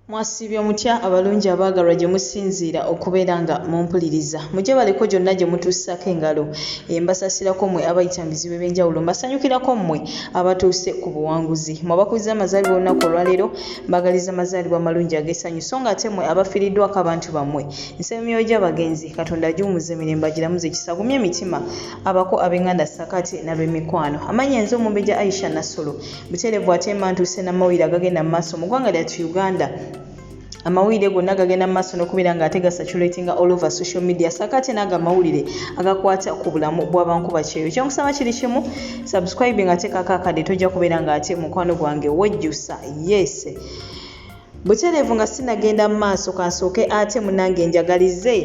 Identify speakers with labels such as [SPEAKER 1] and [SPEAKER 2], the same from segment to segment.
[SPEAKER 1] Mwasibye mutya abalungi abaagalwa gye musinziira okubeera nga mumpuliriza. Mujje baleko gyonna gye mutuusako engalo. Mbasasirako mmwe abayita mu bizibu eby'enjawulo. Mbasanyukirako mmwe abatuuse ku buwanguzi. Mmwe abakuliza amazaalibwa olunaku olwaleero mbagaliza amazaalibwa amalungi ag'essanyu so nga ate mmwe abafiiriddwako abantu bammwe. Nsaba emyoyo gy'abagenzi Katonda agiwumuze emirembe agiramuze ekisagumye emitima abako ab'enganda ssakaate n'ab'emikwano. Amannya nze Omumbejja Aisha Nassolo. Butereevu ate mba ntuuse n'amawulire agagenda mu maaso mu ggwanga lyattu Uganda. Amawulire gonna gagenda mu maaso n'okubeera ng'ate gasaturatinga all over social media sakaate n'ago amawulire agakwata ku bulamu bw'abantu bakyeyo. Kyenkusaba kiri kimu, subscribe ng'ate kakakadde tojja kubeera ng'ate mukwano gwange wejjusa. Yes. Butereevu nga sinagenda mu maaso kansooke ate munnange njagalize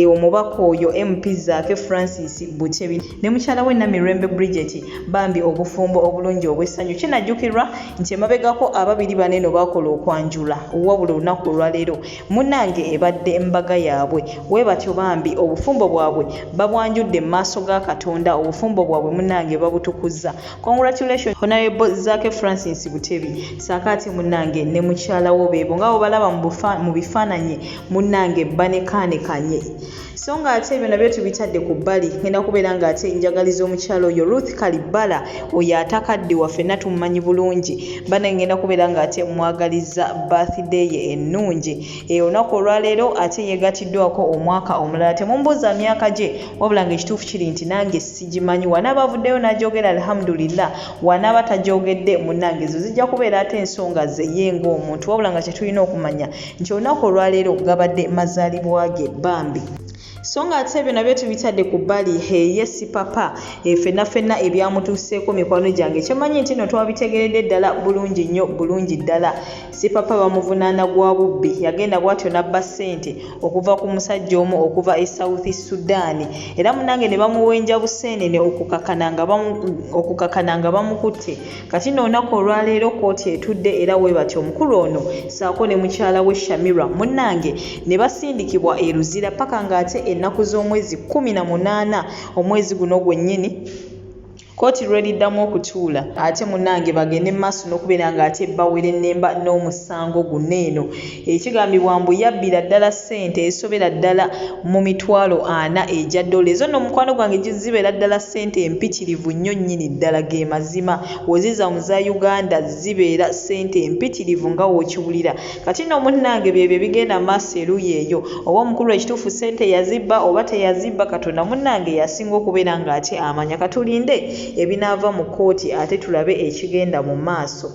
[SPEAKER 1] omubaka oyo MP Zaake Francis Butebi ne mukyala we Namirembe Bridget bambi obufumbo obulungi obw'essanyu. Kinajjukirwa nti emabegako ababiri baneeno baakola okwanjula wabula olunaku olwaleero munnange ebadde embaga yaabwe we batyo bambi obufumbo bwabwe babwanjudde mu maaso ga Katonda. Obufumbo bwabwe munnange babutukuza. Congratulations Honorable Zaake Francis Butebi saakaate munnange ne mukyala wo beebo nga balaba mu bifaananyi munnange banekaanekanye. So nga ate ebyo nabyo tubitadde ku bbali ngenda kubeera ng'ate njagaliza omukyalo oyo Ruth Kalibala oyo atakadde waffe natumumanyi bulungi bana ngenda kubeera ng'ate mwagaliza birthday ye ennungi. Olunaku olwaleero ate yeegatiddwako omwaka omulala. Temumbuuza myaka gye wabula ng'ekituufu kiri nti nange sigimanyi. Wanaaba avuddeyo n'agyogera alhamdulillah, wanaaba tagyogedde munnange ezo zijja kubeera ate ensonga ze ye ng'omuntu wabula nga kyetulina okumanya nti olunaku olwaleero gabadde mazaalibwa ge bambi. So nga ate ebyo nabyo tubitadde ku bbali yes papa ffenna ebyamutuuseeko mikwano gyange kyemanyi nti no twabitegeredde ddala bulungi nnyo bulungi ddala. Si papa bamuvunaana gwa bubbi yagenda bw'atyo n'abba ssente okuva ku musajja omu okuva e South Sudan era munnange ne bamuwenja buseenene okukakana nga bamukutte. Kati no olunaku olwaleero kooti etudde era we batyo omukulu ono saako ne mukyala we Shamira munnange ne basindikibwa e Luzira paka ng'ate ennaku z'omwezi 18 omwezi guno gwennyini kooti lw'eriddamu okutuula ate munnange bagende mu maaso n'okubeera ng'ate bawera ennemba n'omusango guneeno. Ekigambibwa mbu yabbira ddala ssente esobera ddala mu mitwalo 40 egya dola. Ezo nno mukwano gwange zibeera ddala ssente empitirivu nnyo nnyini ddala ge mazima. Woziza mu za Uganda zibeera ssente empitirivu nga w'okiwulira. Kati nno munnange byebyo bigenda maaso eruuyi eyo oba omukulu ekituufu ssente yazibba oba teyazibba Katonda munnange yasinga okubeera ng'ate amanya. Katulinde ebinaava mu kooti ate tulabe ekigenda mu maaso.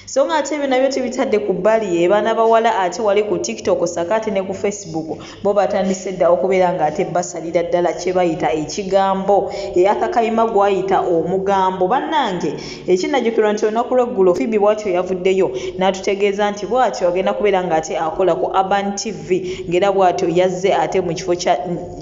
[SPEAKER 1] So nga ate ebyo nabyo tubitadde ku bbali baana bawala ate wali ku TikTok sakaate ne ku Facebook bo batandise dda okubeera ng'ate basalira ddala kye bayita ekigambo akakayima gwayita omugambo. Bannange ekinajjukirwa nti olunaku lw'eggulo Pheobe bw'atyo yavuddeyo n'atutegeeza nti bw'atyo agenda kubeera ng'ate akola ku Urban TV ng'era bw'atyo yazze ate mu kifo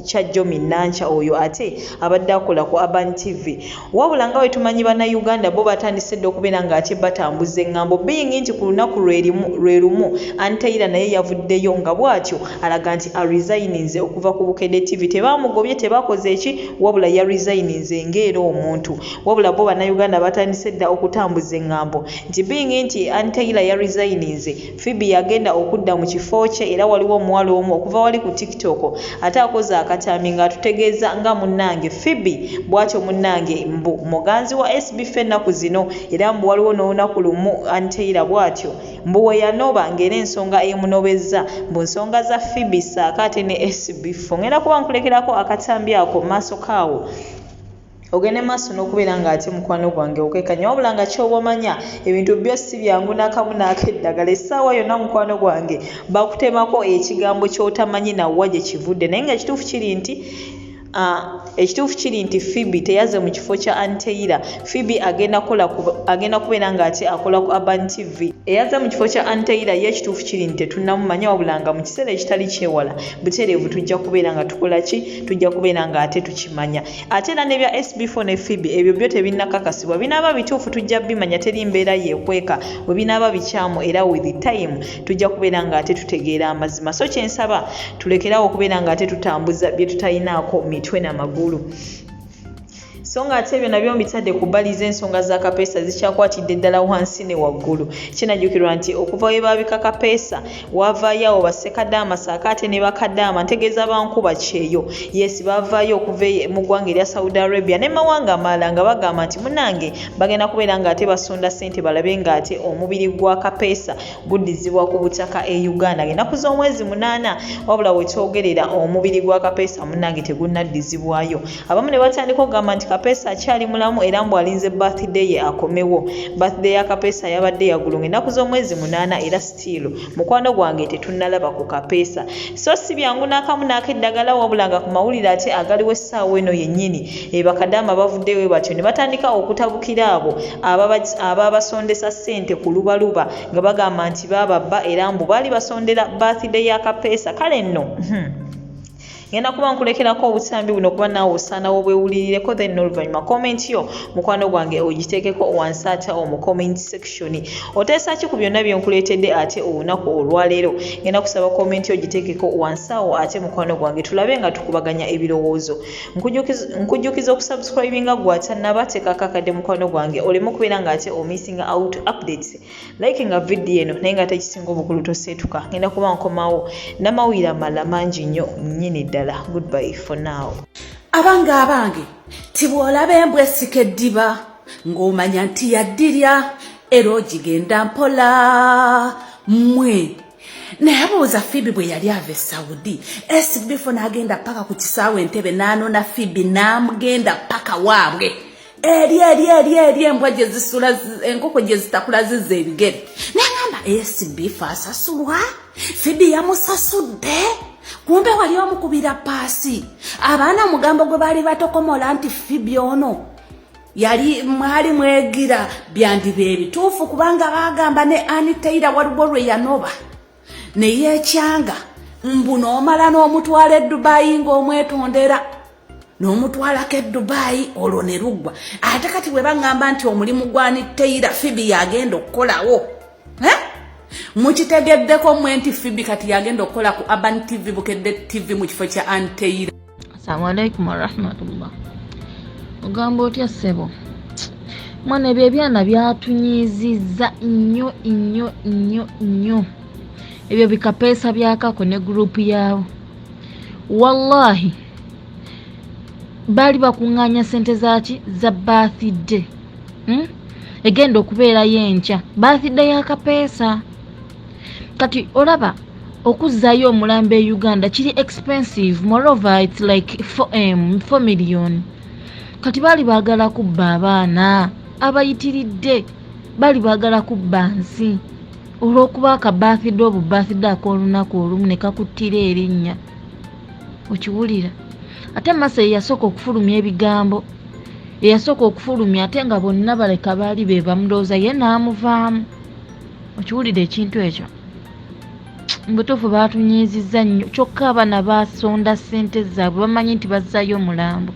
[SPEAKER 1] kya Jomi Nancha oyo ate abadde akola ku Urban TV. Wabula nga bwe tumanyi bannayuganda bo batandise dda okubeera ng'ate batambuza eŋŋambo being nti ku lunaku lwe lumu Antaira naye yavuddeyo nga bw'atyo alaga nti aresigninze okuva ku Bukedde TV. Tebamugobye tebakoze eki wabula ya resigninze ng'era omuntu. Wabula bo bannayuganda batandise dda okutambuza eŋŋambo nti being nti Antaira ya resigninze Pheobe yagenda okudda mu kifo kye era waliwo omuwala omu okuva wali ku TikTok ate akoze akatambi ng'atutegeeza nga munnange Pheobe bw'atyo munnange mbu muganzi wa SB4 ennaku zino era mbu waliwo n'olunaku lumu Antaira bw'atyo mbu we yanoba ng'era ensonga emunobezza mbu nsonga za Pheobe saakaate ne SB4. Ngenda kuba nkulekerako akatambi ako maaso kaawo ogende maaso n'okubeera ng'ate mukwano gwange okekanya wabula nga ky'obamanya ebintu byo si byangu n'akamu n'akeddagala. Essaawa yonna mukwano gwange bakutemako ekigambo ky'otamanyi nawwa gye kivudde naye nga ekituufu kiri nti Pheobe teyaze mu kifo kya Antaira. Pheobe agenda kubeera ng'ate akola ku Urban TV. Eyaza mu kifo kya Antaira ye ekituufu kiri nti tetunnamumanya wabula nga mu kiseera ekitali kyewala butereevu tujja kubeera nga tukola ki tujja kubeera ng'ate tukimanya. Ate era n'ebya SB4 ne Pheobe ebyo byo tebinnakakasibwa binaaba bituufu tujja bimanya teri mbeera yeekweka bwe binaaba bikyamu era with time tujja kubeera ng'ate tutegeera amazima. So kyensaba tulekerawo okubeera ng'ate tutambuza bye tutayinaako mitwe n'amagulu. so ng'ate ebyo nabyo mbitadde ku bbaliza ensonga za Kapeesa zikyakwatidde ddala wansi ne waggulu. Kinajjukirwa nti okuva we baabika Kapeesa wavaayo abo bassekadaama saakaate ne bakadaama ntegeeza bankuba kyeyo. Yes, baavaayo okuva mu ggwanga erya Saudi Arabia ne mawanga amalala nga bagamba nti munnange bagenda kubeera ng'ate basonda ssente balabe ng'ate omubiri gwa Kapeesa guddizibwa ku butaka e Uganda. Ennaku z'omwezi 8 wabula we twogerera omubiri gwa Kapeesa munnange tegunnaddizibwayo. Abamu ne batandika okugamba nti Kapeesa akyali mulamu era mbu alinze birthday ye akomewo. Birthday ya Kapeesa yabadde yagulunga ennaku z'omwezi 8 era still mukwano gwange tetunnalaba ku Kapeesa. So si byangu n'akamu n'akeddagala wabula nga ku mawulire ate agaliwo essaawa eno yennyini bakadaama bavuddeyo batyo ne batandika okutabukira abo ababasondesa ssente ku lubaluba nga bagamba nti bababba era mbu baali basondera birthday ya Kapeesa. Kale nno ngenda kuba nkulekerako obutambi buno kuba naawe osaanawo bwewulirireko then n'oluvannyuma comment yo mukwano gwange ogiteekeko wansi ate mu comment section. Oteesa ki ku byonna bye nkuleetedde ate olunaku olwaleero? Ngenda kusaba comment yo ogiteekeko wansi awo ate mukwano gwange tulabe nga tukubaganya ebirowoozo. Nkujjukiza okusubscribinga gw'atannaba teekako akadde mukwano gwange oleme okubeera ng'ate omissinga out updates. Likinga video eno naye nga tekisinga obukulu toseetuka. Ngenda kuba nkomawo n'amawulire amalala mangi nnyo nnyini ddala. Goodbye for now.
[SPEAKER 2] Abange tibwolaba embwa essika eddiba ng'omanya nti yaddirya era ogigenda mpola mmwe. Naye buuza Pheobe bwe yali ava e Saudi SB4 n'agenda paka ku kisaawe Entebbe n'anona Pheobe n'amugenda paka waabwe eri embwa gye zisula enkoko gye zitakula zizza ebigere. N'agamba SB4 asasulwa Pheobe yamusasudde. Kumbe wali omukubira paasi. Abaana omugambo gwe baali batokomola nti Pheobe ono yali mwali mwegira byandiba ebituufu kubanga bagamba ne Anitaira waliwo lwe yanoba ne yeekyanga mbu n'omala n'omutwala e Dubai ng'omwetondera n'omutwalako e Dubai olwo ne luggwa. Ate kati bwe bagamba nti omulimu gwa Anitaira Pheobe yagenda okukolawo mukitegeddeko mmwe nti Pheobe kati yagenda okukola ku Urban TV Bukedde TV mu kifo kya Anitaira.
[SPEAKER 3] Assalamu alaikum warahmatullah. Ogamba otya ssebo? Mwana ebyo ebyana byatunyiizizza nnyo. Ebyo bikapeesa byakako ne gurupu yaabo. Wallahi baali bakuŋŋaanya ssente zaki za birthday. Egenda okubeerayo enkya birthday ya Kapeesa. Kati olaba okuzzaayo Omulambo e Uganda kiri expensive, moreover it's like 4 million. Kati baali baagala kubba abaana abayitiridde, baali baagala kubba nsi olw'okuba akabirthday obubirthday ak'olunaku olumu ne kakuttira erinnya. Okiwulira? Ate Masa yasooka okufulumya ebigambo, eyasooka okufulumya ate nga bonna baleka baali be bamulooza ye n'amuvaamu. Okiwulira ekintu ekyo? Mbutuufu baatunyiizizza nnyo kyokka abaana baasonda ssente zaabwe bamanyi nti bazzaayo Omulambo.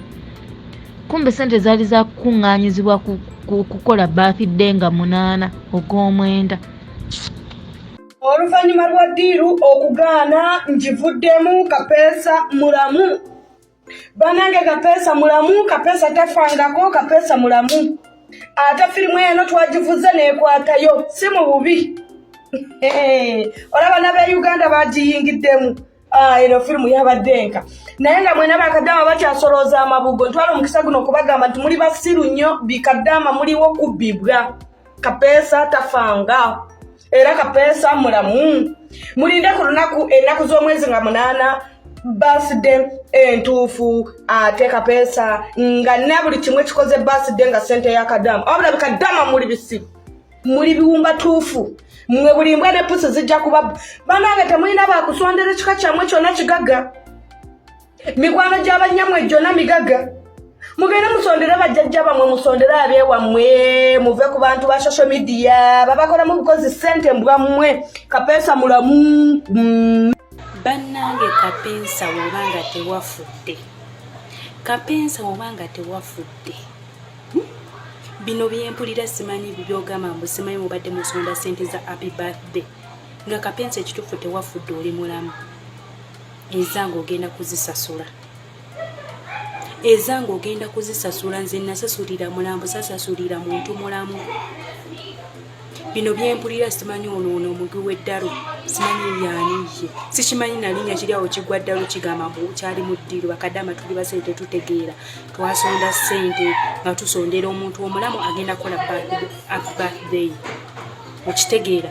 [SPEAKER 3] Kumbe ssente zaali za kukuŋŋaanyizibwa kukola birthday nga 8 ogw'omwenda.
[SPEAKER 4] Oluvannyuma lwa ddiiru okugaana ngivuddemu Kapeesa mulamu. Banange Kapeesa mulamu, Kapeesa tafangako, Kapeesa mulamu. Ate firimu eno twagivuze n'ekwatayo si mu bubi. Olaba n'abe Uganda bagiyingiddemu. Eno firimu yabaddenka. Naye nga mwena bakadaama bakyasolooza amabugo ntwala omukisa guno okubagamba nti muli basiru nnyo bikadaama muliwo kubbibwa. Kapeesa tafanga era Kapeesa mulamu. Mulinde ku lunaku ennaku z'omwezi nga 8 birthday entuufu ate Kapeesa nga na buli kimwe kikoze birthday nga ssente ya kadaama. Wabula bikadaama muli bisiru muli biwumba tuufu. Mwe buli mbwa ne pusi zijja kuba banange temulina bakusondera ekika kyammwe kyonna kigaga. Mikwano gy'abanyamwe gyonna migaga. Mugende musondere bajjajja bammwe, musondere ab'ewammwe, muve ku bantu ba social media babakolamu bukozi ssente mbwammwe. Kapeesa mulamu.
[SPEAKER 5] Bannange Kapeesa wobanga tewafudde. Kapeesa wobanga tewafudde. Bino byempulira simanyi byogamba mbu simanyi mubadde musonda ssente za happy birthday. Nga Kapeesa ekituufu tewafudde oli mulamu. Ezange ogenda kuzisasula. ezange ogenda kuzisasula. Nze nasasulira Mulambo, sasasulira muntu mulamu. Bino byempulira simanyi ono omuntu w'eddalo, simanyi yaniye, sikimanyi nalinnya kiri awo kigwa ddalo kigamba mbu kyali mu ddiiro. Bakadama tuli basente tetutegeera, twasonda ssente nga tusondera omuntu omulamu agenda kukola birthday. Okitegeera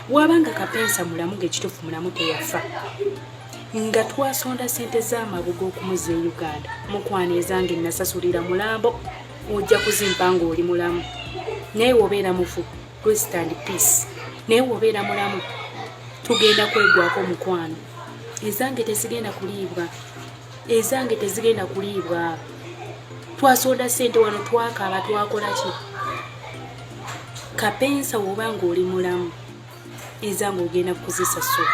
[SPEAKER 5] wabanga Kapeesa mulamu ng'ekituufu mulamu teyafa, nga twasonda ssente z'amabuga okumuza e Uganda. Mukwana ezange nasasulira Mulambo, ojja kuzimpa ng'oli mulamu. Naye wobeera mufu, rest and peace. Naye wobeera mulamu, tugenda kwegwako mukwano. Ezange tezigenda kuliibwa, ezange tezigenda kuliibwa. Twasonda ssente wano, twakaba, twakola ki? Kapeesa wobanga oli mulamu, ezange ogenda kuzisasula.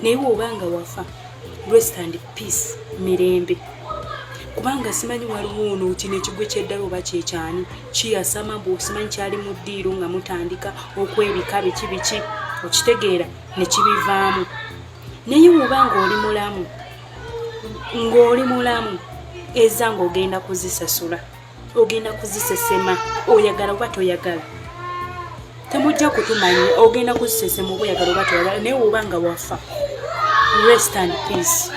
[SPEAKER 5] Naye wobanga wafa, rest and peace, mirembe. Kubanga simanyi waliwo ono kino ekigwe ky'eddalo oba kyekyani kiyasama bw'osimanyi kyali mu ddiiro nga mutandika okwebika biki biki, okitegeera ne kibivaamu. Naye wobanga oli mulamu, ng'oli mulamu, ezange ogenda kuzisasula, ogenda kuzisesema, oyagala oba toyagala. Temujja kutumanya, ogenda kuzisesema oba oyagala oba toyagala. Naye wobanga wafa, rest and peace.